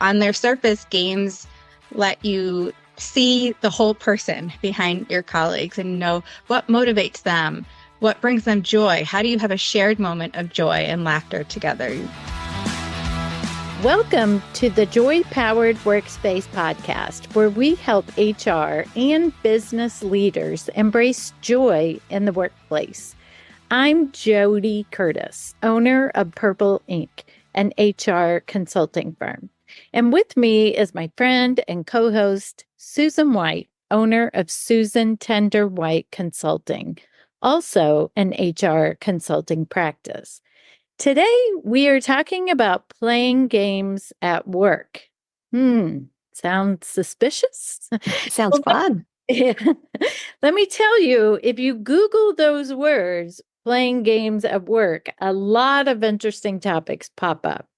On their surface, games let you see the whole person behind your colleagues and know what motivates them, what brings them joy. How do you have a shared moment of joy and laughter together? Welcome to the Joy-Powered Workspace podcast, where we help HR and business leaders embrace joy in the workplace. I'm JoDee Curtis, owner of Purple Inc., an HR consulting firm. And with me is my friend and co-host, Susan White, owner of Susan Tender White Consulting, also an HR consulting practice. Today, we are talking about playing games at work. Sounds suspicious? Sounds fun. Let me tell you, if you Google those words, playing games at work, a lot of interesting topics pop up.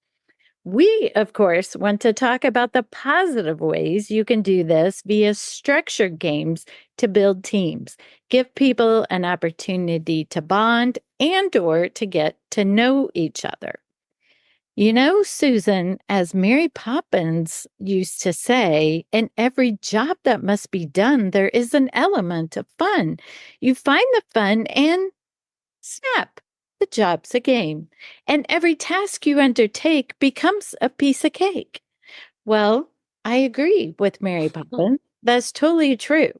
We, of course, want to talk about the positive ways you can do this via structured games to build teams, give people an opportunity to bond and/or to get to know each other. You know, Susan, as Mary Poppins used to say, in every job that must be done, there is an element of fun. You find the fun and snap. The job's a game, and every task you undertake becomes a piece of cake. Well, I agree with Mary Poppins. That's totally true.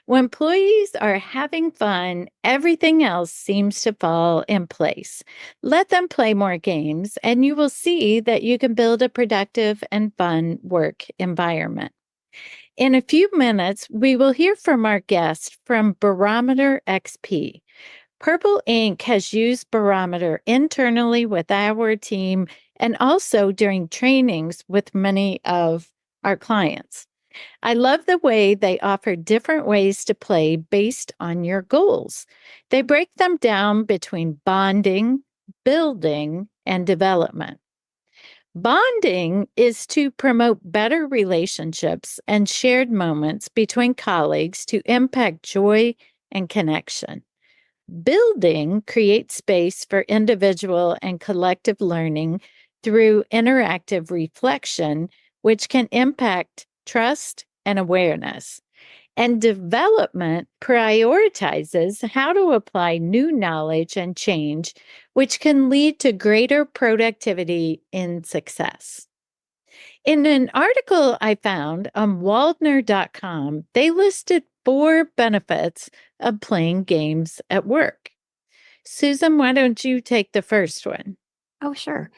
When employees are having fun, everything else seems to fall in place. Let them play more games, and you will see that you can build a productive and fun work environment. In a few minutes, we will hear from our guest from BarometerXP. Purple Inc. has used Barometer internally with our team and also during trainings with many of our clients. I love the way they offer different ways to play based on your goals. They break them down between bonding, building, and development. Bonding is to promote better relationships and shared moments between colleagues to impact joy and connection. Building creates space for individual and collective learning through interactive reflection, which can impact trust and awareness. And development prioritizes how to apply new knowledge and change, which can lead to greater productivity and success. In an article I found on Waldner.com, they listed 4 benefits of playing games at work. Susan, why don't you take the first one? Oh, sure.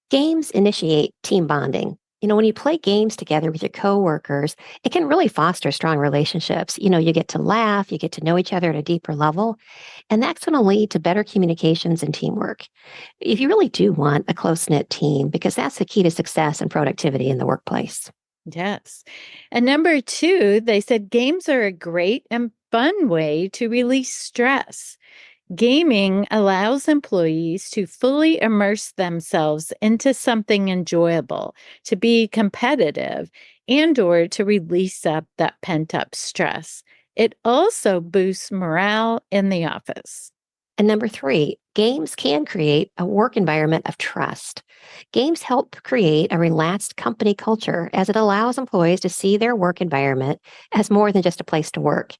Games initiate team bonding. When you play games together with your coworkers, it can really foster strong relationships. You get to laugh, you get to know each other at a deeper level, and that's going to lead to better communications and teamwork. If you really do want a close-knit team, because that's the key to success and productivity in the workplace. Yes. And number 2, they said games are a great and fun way to release stress. Gaming allows employees to fully immerse themselves into something enjoyable, to be competitive, and/or to release up that pent-up stress. It also boosts morale in the office. And number 3, games can create a work environment of trust. Games help create a relaxed company culture as it allows employees to see their work environment as more than just a place to work.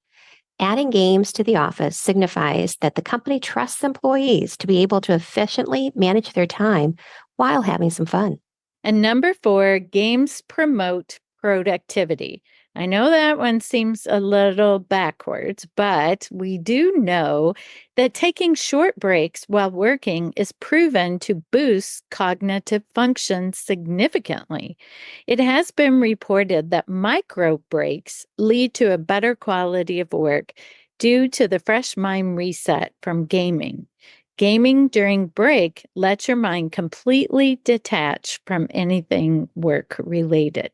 Adding games to the office signifies that the company trusts employees to be able to efficiently manage their time while having some fun. And number 4, games promote productivity. I know that one seems a little backwards, but we do know that taking short breaks while working is proven to boost cognitive function significantly. It has been reported that micro breaks lead to a better quality of work due to the fresh mind reset from gaming. Gaming during break lets your mind completely detach from anything work-related.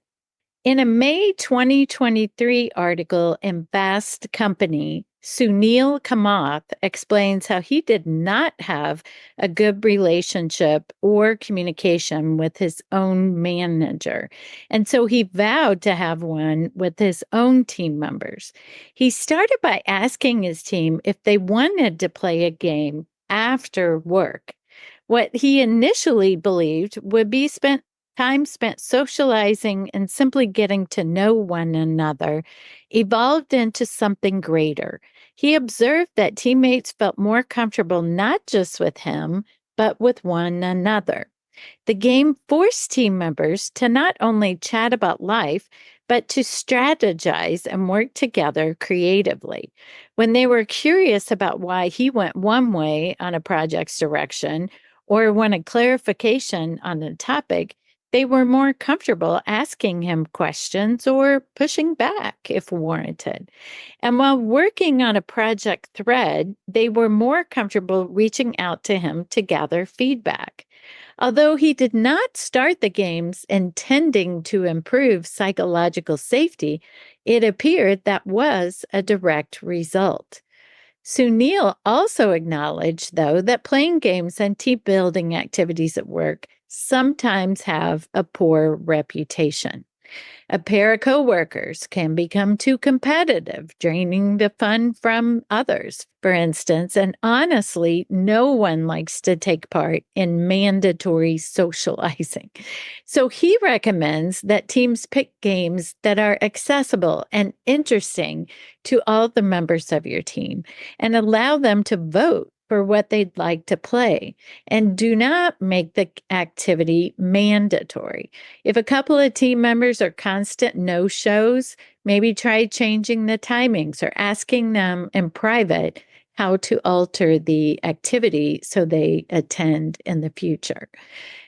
In a May 2023 article in Fast Company, Sunil Kamath explains how he did not have a good relationship or communication with his own manager, and so he vowed to have one with his own team members. He started by asking his team if they wanted to play a game after work. What he initially believed would be spent time spent socializing and simply getting to know one another evolved into something greater. He observed that teammates felt more comfortable not just with him, but with one another. The game forced team members to not only chat about life, but to strategize and work together creatively. When they were curious about why he went one way on a project's direction or wanted clarification on the topic, they were more comfortable asking him questions or pushing back if warranted. And while working on a project thread, they were more comfortable reaching out to him to gather feedback. Although he did not start the games intending to improve psychological safety, it appeared that was a direct result. Sunil also acknowledged, though, that playing games and team building activities at work sometimes have a poor reputation. A pair of coworkers can become too competitive, draining the fun from others, for instance. And honestly, no one likes to take part in mandatory socializing. So he recommends that teams pick games that are accessible and interesting to all the members of your team and allow them to vote for what they'd like to play, and do not make the activity mandatory. If a couple of team members are constant no-shows, maybe try changing the timings or asking them in private how to alter the activity so they attend in the future.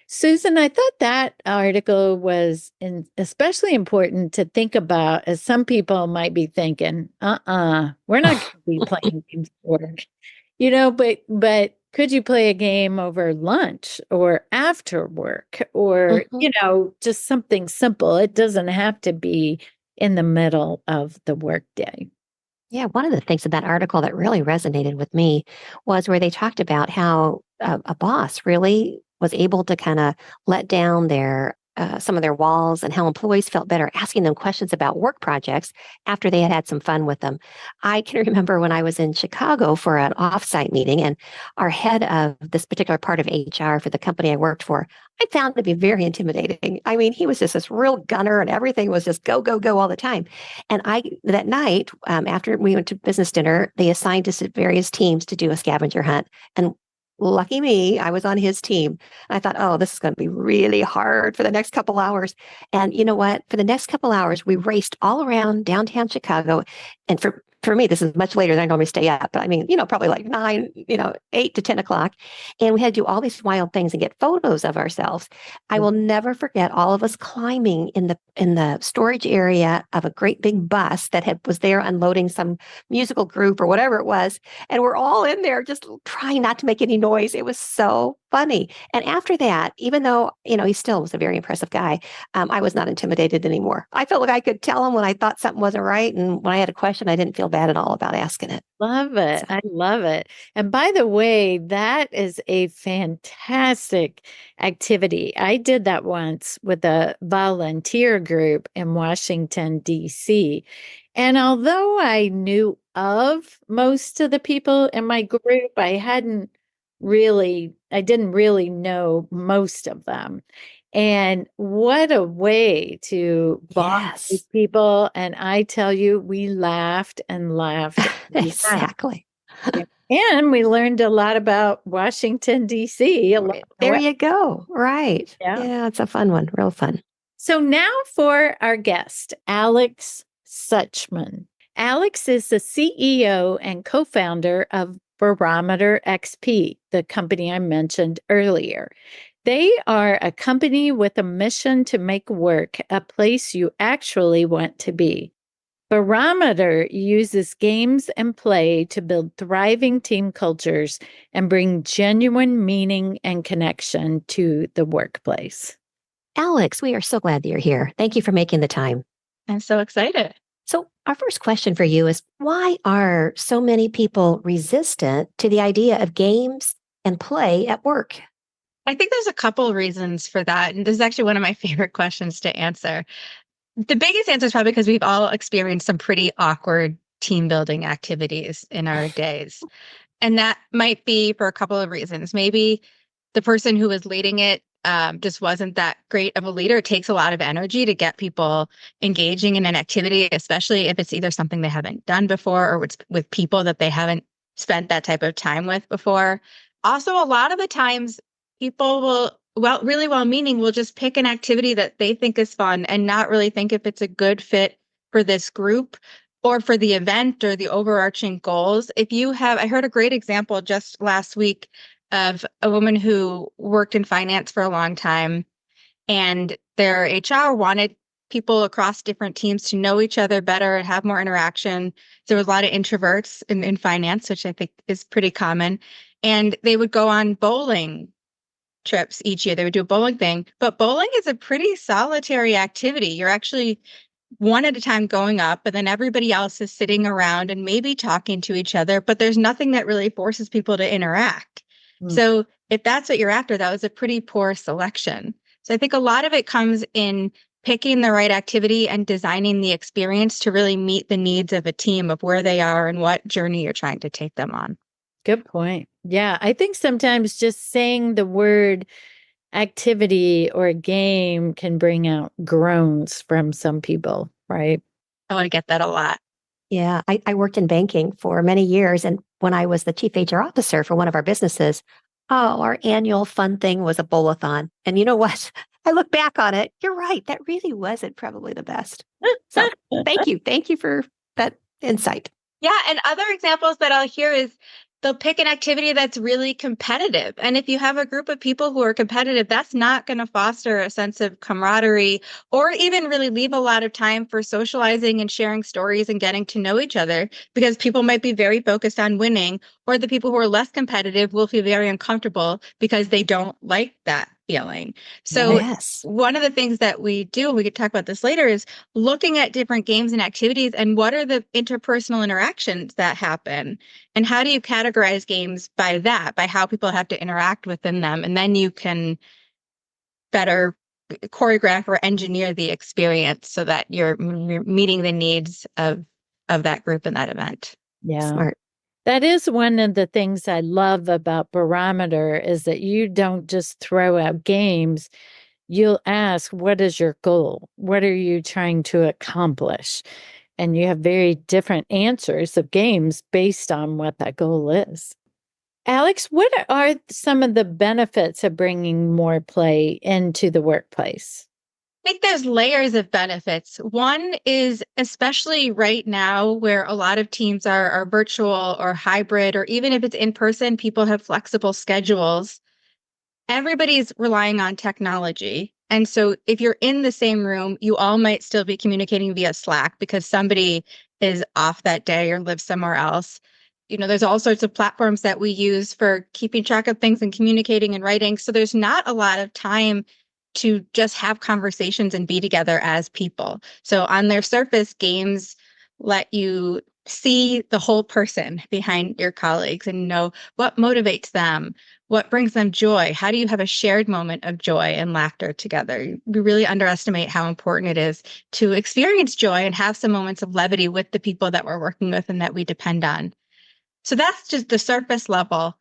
Susan, I thought that article was especially important to think about, as some people might be thinking, we're not going to be playing games at work. But could you play a game over lunch or after work or, just something simple? It doesn't have to be in the middle of the workday. Yeah, one of the things in that article that really resonated with me was where they talked about how a boss really was able to kind of let down some of their walls, and how employees felt better asking them questions about work projects after they had had some fun with them. I can remember when I was in Chicago for an offsite meeting, and our head of this particular part of HR for the company I worked for, I found to be very intimidating. I mean, he was just this real gunner, and everything was just go, go, go all the time. And that night, after we went to business dinner, they assigned us various teams to do a scavenger hunt. And lucky me, I was on his team. And I thought, oh, this is going to be really hard for the next couple hours. And you know what? For the next couple hours, we raced all around downtown Chicago. And for me, this is much later than I normally stay up, but I mean, probably like 8 to 10 o'clock. And we had to do all these wild things and get photos of ourselves. I will never forget all of us climbing in the storage area of a great big bus that was there unloading some musical group or whatever it was. And we're all in there just trying not to make any noise. It was so funny. And after that, even though, he still was a very impressive guy, I was not intimidated anymore. I felt like I could tell him when I thought something wasn't right. And when I had a question, I didn't feel bad at all about asking it. Love it. I love it. And by the way, that is a fantastic activity. I did that once with a volunteer group in Washington, D.C. And although I knew of most of the people in my group, I didn't really know most of them. And what a way to bond with people. And I tell you, we laughed and laughed. Exactly. And we learned a lot about Washington, D.C. There you go. Right. Yeah. Yeah, it's a fun one. Real fun. So now for our guest, Alex Suchman. Alex is the CEO and co-founder of BarometerXP, the company I mentioned earlier. They are a company with a mission to make work a place you actually want to be. Barometer uses games and play to build thriving team cultures and bring genuine meaning and connection to the workplace. Alex, we are so glad that you're here. Thank you for making the time. I'm so excited. So our first question for you is, why are so many people resistant to the idea of games and play at work? I think there's a couple reasons for that. And this is actually one of my favorite questions to answer. The biggest answer is probably because we've all experienced some pretty awkward team building activities in our days. And that might be for a couple of reasons. Maybe the person who was leading it just wasn't that great of a leader. It takes a lot of energy to get people engaging in an activity, especially if it's either something they haven't done before or with people that they haven't spent that type of time with before. Also, a lot of the times people will, really well-meaning, will just pick an activity that they think is fun and not really think if it's a good fit for this group or for the event or the overarching goals. I heard a great example just last week of a woman who worked in finance for a long time, and their HR wanted people across different teams to know each other better and have more interaction. There was a lot of introverts in finance, which I think is pretty common. And they would go on bowling trips each year. They would do a bowling thing, but bowling is a pretty solitary activity. You're actually one at a time going up, but then everybody else is sitting around and maybe talking to each other, but there's nothing that really forces people to interact. So if that's what you're after, that was a pretty poor selection. So I think a lot of it comes in picking the right activity and designing the experience to really meet the needs of a team, of where they are and what journey you're trying to take them on. Good point. Yeah, I think sometimes just saying the word activity or game can bring out groans from some people, right? Oh, I get that a lot. Yeah, I worked in banking for many years. And when I was the chief HR officer for one of our businesses, our annual fun thing was a bowl-a-thon. And you know what? I look back on it. You're right. That really wasn't probably the best. So thank you. Thank you for that insight. Yeah. And other examples that I'll hear is they'll pick an activity that's really competitive. And if you have a group of people who are competitive, that's not going to foster a sense of camaraderie or even really leave a lot of time for socializing and sharing stories and getting to know each other, because people might be very focused on winning, or the people who are less competitive will feel very uncomfortable because they don't like that feeling. So Yes. one of the things that we do, and we could talk about this later, is looking at different games and activities and what are the interpersonal interactions that happen, and how do you categorize games by that, by how people have to interact within them, and then you can better choreograph or engineer the experience so that you're meeting the needs of that group in that event. Yeah. Smart. That is one of the things I love about Barometer, is that you don't just throw out games. You'll ask, what is your goal? What are you trying to accomplish? And you have very different answers of games based on what that goal is. Alex, what are some of the benefits of bringing more play into the workplace? I think there's layers of benefits. One is, especially right now where a lot of teams are virtual or hybrid, or even if it's in person, people have flexible schedules. Everybody's relying on technology. And so if you're in the same room, you all might still be communicating via Slack because somebody is off that day or lives somewhere else. There's all sorts of platforms that we use for keeping track of things and communicating and writing. So there's not a lot of time to just have conversations and be together as people. So on their surface, games let you see the whole person behind your colleagues and know what motivates them, what brings them joy. How do you have a shared moment of joy and laughter together? We really underestimate how important it is to experience joy and have some moments of levity with the people that we're working with and that we depend on. So that's just the surface level.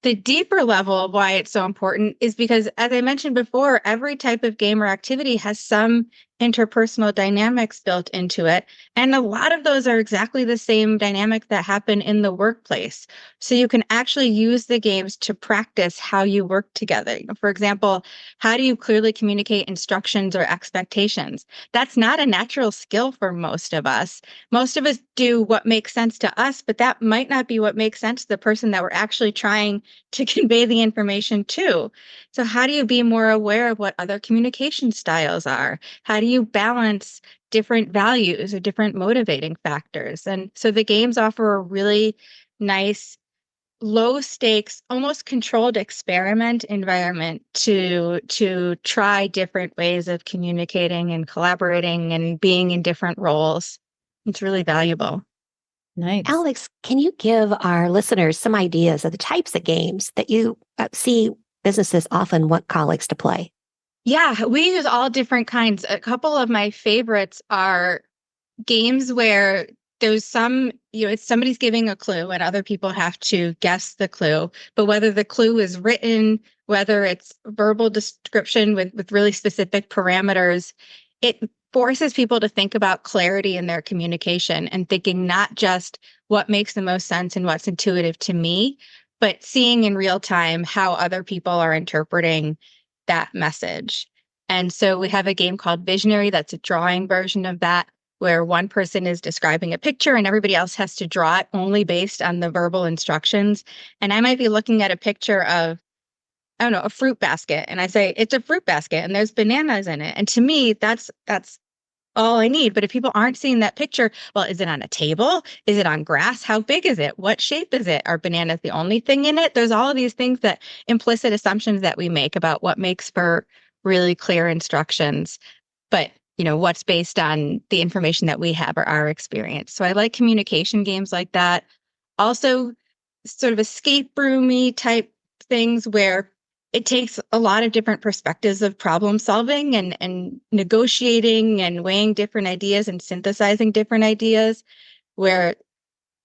The deeper level of why it's so important is because, as I mentioned before, every type of game or activity has some interpersonal dynamics built into it. And a lot of those are exactly the same dynamics that happen in the workplace. So you can actually use the games to practice how you work together. For example, how do you clearly communicate instructions or expectations? That's not a natural skill for most of us. Most of us do what makes sense to us, but that might not be what makes sense to the person that we're actually trying to convey the information to. So how do you be more aware of what other communication styles are? How do you balance different values or different motivating factors? And so the games offer a really nice, low stakes, almost controlled experiment environment to try different ways of communicating and collaborating and being in different roles. It's really valuable. Nice. Alex, can you give our listeners some ideas of the types of games that you see businesses often want colleagues to play? Yeah, we use all different kinds. A couple of my favorites are games where there's some, it's somebody's giving a clue and other people have to guess the clue. But whether the clue is written, whether it's verbal description with really specific parameters, it forces people to think about clarity in their communication and thinking not just what makes the most sense and what's intuitive to me, but seeing in real time how other people are interpreting that message. And so we have a game called Visionary that's a drawing version of that, where one person is describing a picture and everybody else has to draw it only based on the verbal instructions. And I might be looking at a picture of, I don't know, a fruit basket. And I say, it's a fruit basket and there's bananas in it. And to me, that's all I need. But if people aren't seeing that picture, well, is it on a table? Is it on grass? How big is it? What shape is it? Are bananas the only thing in it? There's all of these things, that implicit assumptions that we make about what makes for really clear instructions. But what's based on the information that we have or our experience. So I like communication games like that. Also, sort of escape roomy type things where it takes a lot of different perspectives of problem solving and negotiating and weighing different ideas and synthesizing different ideas, where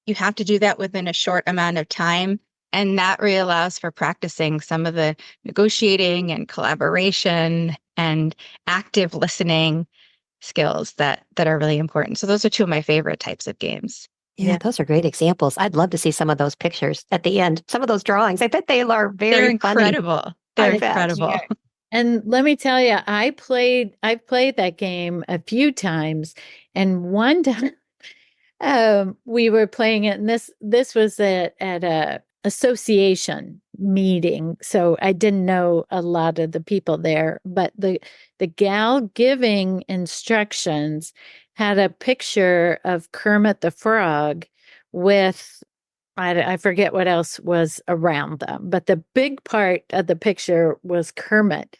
you have to do that within a short amount of time. And that really allows for practicing some of the negotiating and collaboration and active listening skills that are really important. So those are two of my favorite types of games. Yeah, those are great examples. I'd love to see some of those pictures at the end. Some of those drawings. I bet they are very They're incredible. Funny. They're incredible. And let me tell you, I've played that game a few times. And one time we were playing it, and this was at a association meeting. So I didn't know a lot of the people there, but the gal giving instructions had a picture of Kermit the Frog with, I forget what else was around them, but the big part of the picture was Kermit.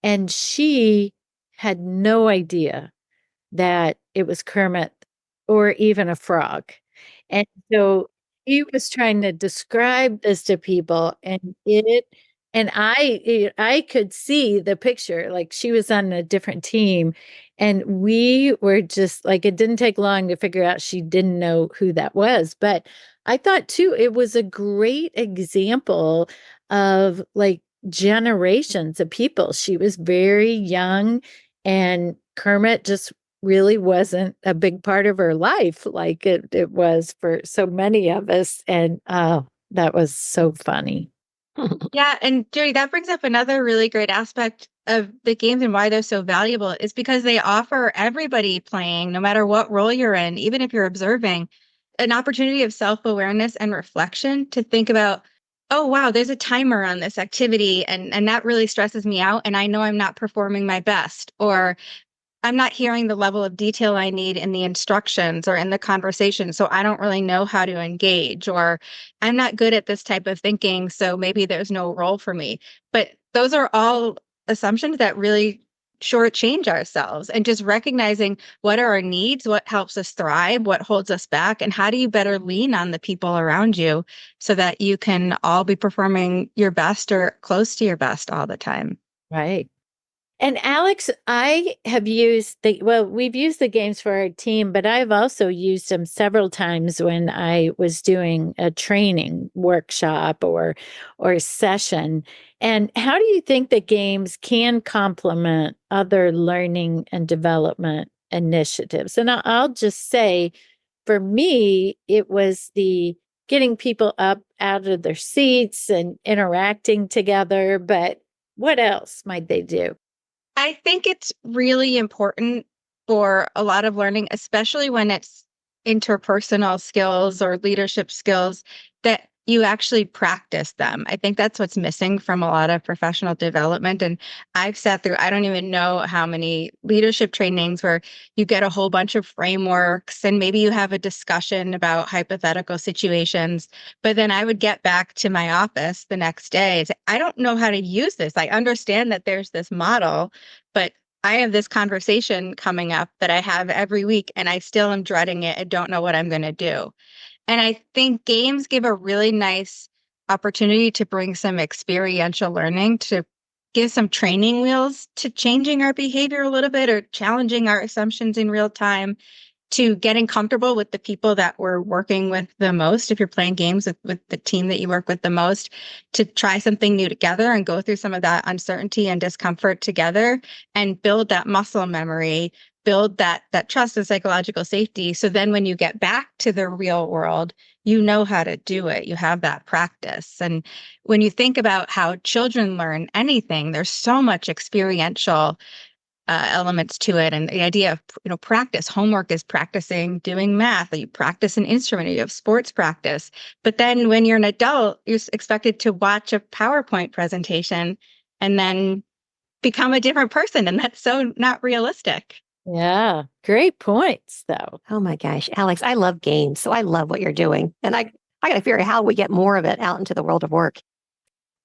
And she had no idea that it was Kermit or even a frog. And so he was trying to describe this to people, and I could see the picture, like she was on a different team, and we were just like, it didn't take long to figure out she didn't know who that was. But I thought too, it was a great example of like generations of people. She was very young, and Kermit just really wasn't a big part of her life like it was for so many of us. And that was so funny. Yeah. And JoDee, that brings up another really great aspect of the games and why they're so valuable, is because they offer everybody playing, no matter what role you're in, even if you're observing, an opportunity of self-awareness and reflection to think about, oh, wow, there's a timer on this activity and that really stresses me out. And I know I'm not performing my best, or I'm not hearing the level of detail I need in the instructions or in the conversation, so I don't really know how to engage, or I'm not good at this type of thinking, so maybe there's no role for me. But those are all assumptions that really shortchange ourselves, and just recognizing what are our needs, what helps us thrive, what holds us back, and how do you better lean on the people around you so that you can all be performing your best or close to your best all the time. Right. And Alex, I have used we've used the games for our team, but I've also used them several times when I was doing a training workshop or session. And how do you think that games can complement other learning and development initiatives? And I'll just say, for me, it was the getting people up out of their seats and interacting together. But what else might they do? I think it's really important for a lot of learning, especially when it's interpersonal skills or leadership skills, that you actually practice them. I think that's what's missing from a lot of professional development. And I've sat through, I don't even know how many leadership trainings where you get a whole bunch of frameworks and maybe you have a discussion about hypothetical situations. But then I would get back to my office the next day and say, I don't know how to use this. I understand that there's this model, but I have this conversation coming up that I have every week and I still am dreading it and don't know what I'm going to do. And I think games give a really nice opportunity to bring some experiential learning, to give some training wheels to changing our behavior a little bit or challenging our assumptions in real time. to getting comfortable with the people that we're working with the most. If you're playing games with the team that you work with the most, to try something new together and go through some of that uncertainty and discomfort together and build that muscle memory, build that trust and psychological safety. So then when you get back to the real world, you know how to do it. You have that practice. And when you think about how children learn anything, there's so much experiential elements to it. And the idea of, practice, homework is practicing doing math. You practice an instrument, you have sports practice. But then when you're an adult, you're expected to watch a PowerPoint presentation and then become a different person. And that's so not realistic. Yeah, great points, though. Oh my gosh, Alex, I love games, so I love what you're doing. And I got to figure out how we get more of it out into the world of work.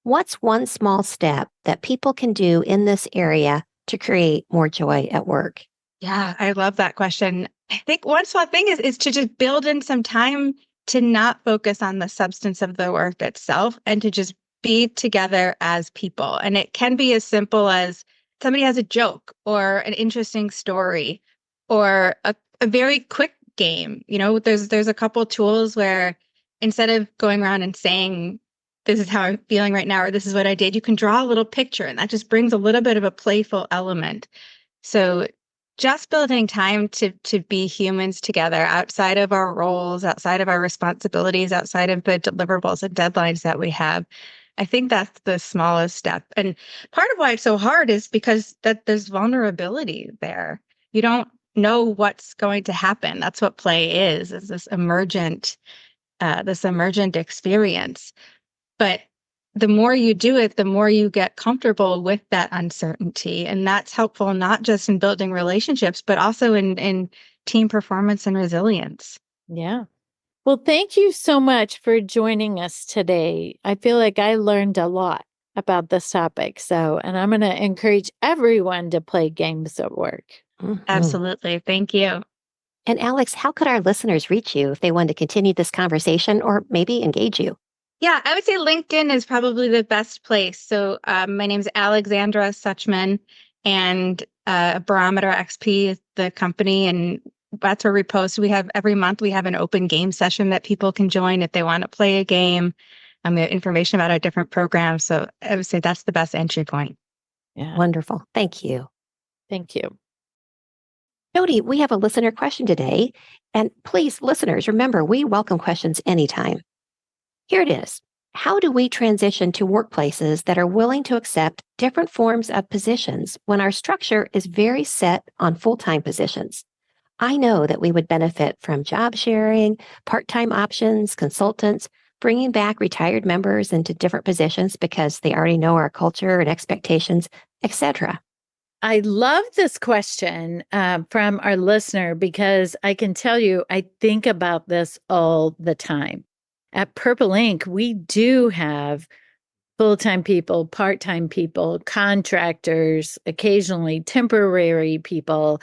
What's one small step that people can do in this area to create more joy at work? Yeah, I love that question. I think one small thing is to just build in some time to not focus on the substance of the work itself and to just be together as people. And it can be as simple as somebody has a joke or an interesting story or a very quick game. There's a couple tools where instead of going around and saying, this is how I'm feeling right now, or this is what I did, you can draw a little picture, and that just brings a little bit of a playful element. So just building time to be humans together outside of our roles, outside of our responsibilities, outside of the deliverables and deadlines that we have. I think that's the smallest step. And part of why it's so hard is because that there's vulnerability there. You don't know what's going to happen. That's what play is this emergent experience. But the more you do it, the more you get comfortable with that uncertainty. And that's helpful not just in building relationships, but also in team performance and resilience. Yeah. Well, thank you so much for joining us today. I feel like I learned a lot about this topic. And I'm going to encourage everyone to play games at work. Mhm. Absolutely. Thank you. And Alex, how could our listeners reach you if they wanted to continue this conversation or maybe engage you? Yeah, I would say LinkedIn is probably the best place. So my name is Alexandra Suchman, and BarometerXP is the company, and that's where we post. Every month we have an open game session that people can join if they want to play a game. We have information about our different programs. So I would say that's the best entry point. Yeah. Wonderful. Thank you. Thank you. JoDee, we have a listener question today. And please, listeners, remember, we welcome questions anytime. Here it is. How do we transition to workplaces that are willing to accept different forms of positions when our structure is very set on full-time positions? I know that we would benefit from job sharing, part-time options, consultants, bringing back retired members into different positions because they already know our culture and expectations, etc. I love this question from our listener because I can tell you, I think about this all the time. At Purple Ink, we do have full-time people, part-time people, contractors, occasionally temporary people.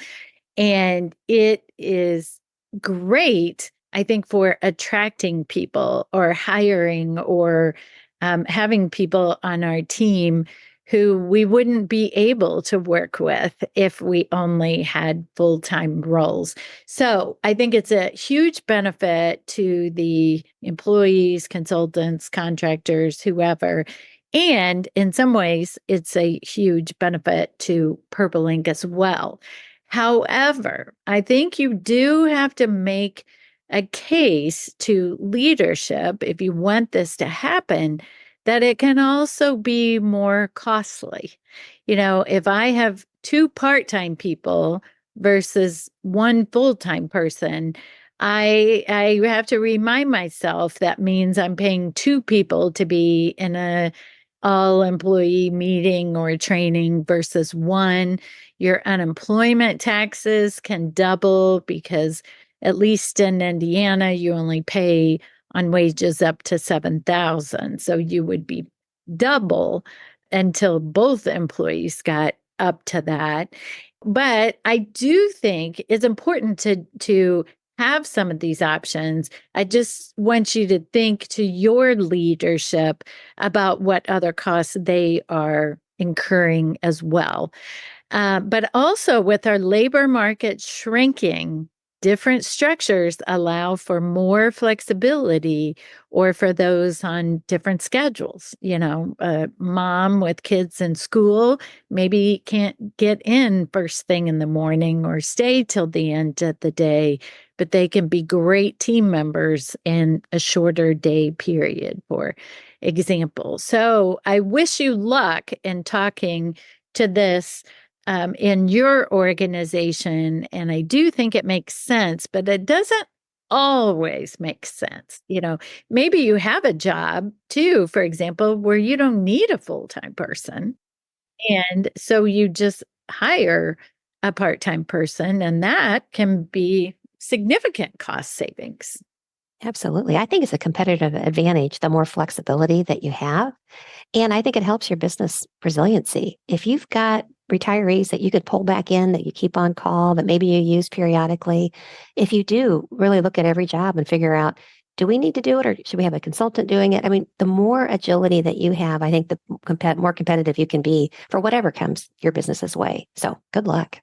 And it is great, I think, for attracting people or hiring or having people on our team who we wouldn't be able to work with if we only had full-time roles. So I think it's a huge benefit to the employees, consultants, contractors, whoever. And in some ways, it's a huge benefit to Purple Ink as well. However, I think you do have to make a case to leadership if you want this to happen, that it can also be more costly. If I have 2 part-time people versus 1 full-time person, I have to remind myself that means I'm paying 2 people to be in a all-employee meeting or training versus 1. Your unemployment taxes can double because at least in Indiana, you only pay on wages up to $7,000. So you would be double until both employees got up to that. But I do think it's important to have some of these options. I just want you to think to your leadership about what other costs they are incurring as well. But also with our labor market shrinking, different structures allow for more flexibility, or for those on different schedules. A mom with kids in school maybe can't get in first thing in the morning or stay till the end of the day, but they can be great team members in a shorter day period, for example. So I wish you luck in talking to this in your organization. And I do think it makes sense, but it doesn't always make sense. Maybe you have a job too, for example, where you don't need a full-time person. And so you just hire a part-time person, and that can be significant cost savings. Absolutely. I think it's a competitive advantage, the more flexibility that you have. And I think it helps your business resiliency. If you've got retirees that you could pull back in, that you keep on call, that maybe you use periodically, if you do really look at every job and figure out, do we need to do it, or should we have a consultant doing it? I mean, the more agility that you have, I think the more competitive you can be for whatever comes your business's way. So good luck.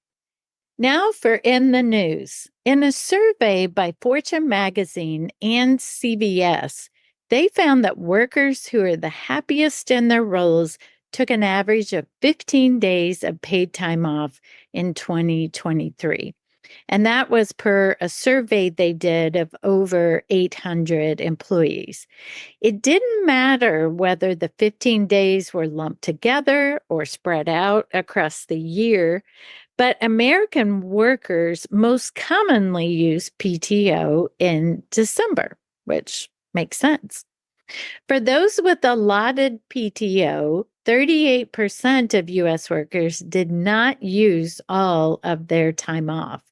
Now for In the News. In a survey by Fortune Magazine and CVS, they found that workers who are the happiest in their roles took an average of 15 days of paid time off in 2023. And that was per a survey they did of over 800 employees. It didn't matter whether the 15 days were lumped together or spread out across the year, but American workers most commonly use PTO in December, which makes sense. For those with allotted PTO, 38% of U.S. workers did not use all of their time off.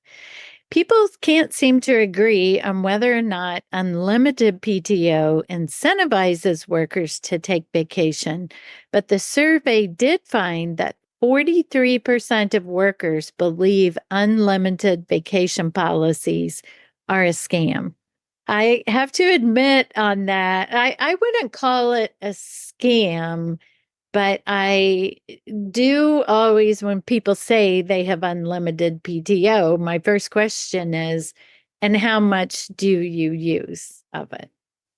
People can't seem to agree on whether or not unlimited PTO incentivizes workers to take vacation, but the survey did find that 43% of workers believe unlimited vacation policies are a scam. I have to admit on that, I wouldn't call it a scam, but I do always, when people say they have unlimited PTO, my first question is, and how much do you use of it?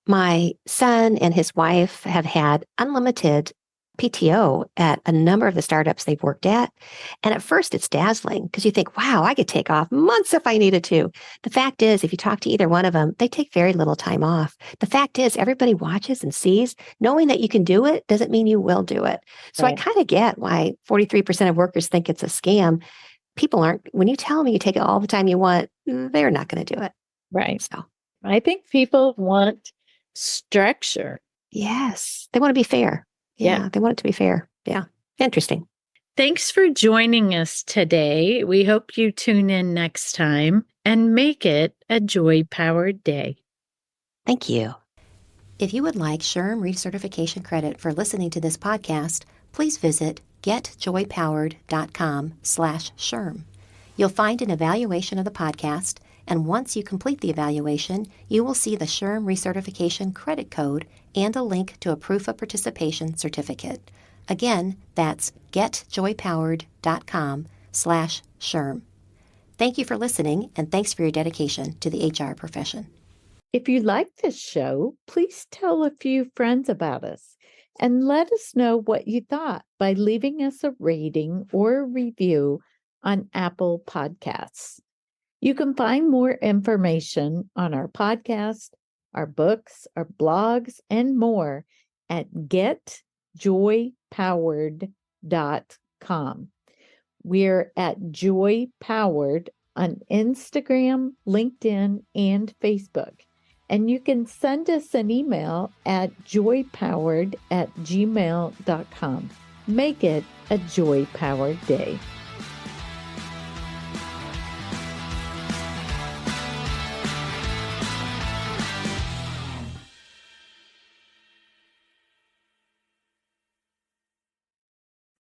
My son and his wife have had unlimited PTO at a number of the startups they've worked at. And at first it's dazzling because you think, wow, I could take off months if I needed to. The fact is, if you talk to either one of them, they take very little time off. The fact is, everybody watches and sees. Knowing that you can do it doesn't mean you will do it. So right. I kind of get why 43% of workers think it's a scam. People aren't, when you tell them you take it all the time you want, they're not going to do it. Right. So I think people want structure. Yes. They want to be fair. Yeah, they want it to be fair. Yeah. Interesting. Thanks for joining us today. We hope you tune in next time and make it a joy-powered day. Thank you. If you would like SHRM recertification credit for listening to this podcast, please visit getjoypowered.com/SHRM. You'll find an evaluation of the podcast, and once you complete the evaluation, you will see the SHRM recertification credit code and a link to a proof of participation certificate. Again, that's getjoypowered.com/SHRM. Thank you for listening, and thanks for your dedication to the HR profession. If you like this show, please tell a few friends about us and let us know what you thought by leaving us a rating or a review on Apple Podcasts. You can find more information on our podcast, our books, our blogs, and more at getjoypowered.com. We're at Joy Powered on Instagram, LinkedIn, and Facebook. And you can send us an email at joypowered@gmail.com. Make it a joy-powered day.